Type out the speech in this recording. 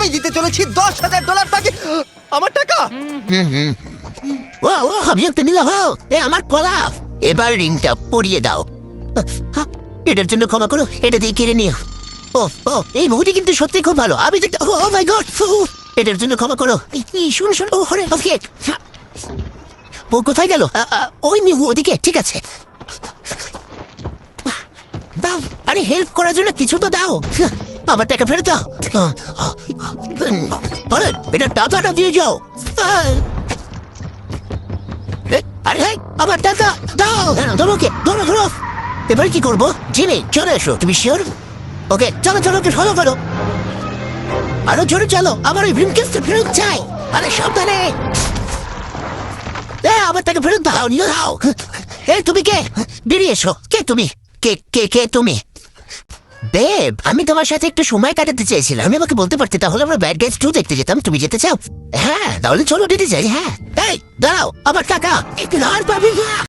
আমি দিতে চলেছি $10,000 তাকে। আমার টাকা। ও আমি একটা নিলাম। আমার কলা। এবার রিংটা পরিয়ে দাও। এটার জন্য ক্ষমা করো, এটা দিয়ে কেড়ে নিও। ও এই মুভিটি কিন্তু সত্যি খুব ভালো। আমি দেখতে, ও মাই গড, এটার জন্য ক্ষমা করো। শুন শুন, ও হরে ওকে। ও কোথায় গেল? ওই মিহু ওদিকে। ঠিক আছে, দাও। আরে হেল্প করার জন্য কিছু তো দাও। আমার টাকা ফেরত দাও। আরে এটা টাকাটা দিয়ে যাও। আরে আমার টাকা দাও। তোমাকে ধরো ধরো। এবার কি করবো? জিমি চলে এসো। তুমি শিওর? ওকে চলো চলো, ওকে ফলো করো। আরো জোরে চলো, আমার ওই ব্রিমকেসটা ফেরত চাই। আরে সাবধানে। আমার টাকা ফেরত দাও, নিয়ে দাও। তুমি কে? বেরিয়ে এসো। কে তুমি? কে কে কে তুমি? বেব, আমি তোমার সাথে একটু সময় কাটাতে চাইছিলাম। আমি আমাকে বলতে পারতে, তাহলে আমরা ব্যাড গাইজ 2 দেখতে যেতাম। তুমি যেতে চাও? হ্যাঁ, তাহলে চলো যেতে চাই। হ্যাঁ, এই দাঁড়াও, আমার টাকা একটু আর পাবি না।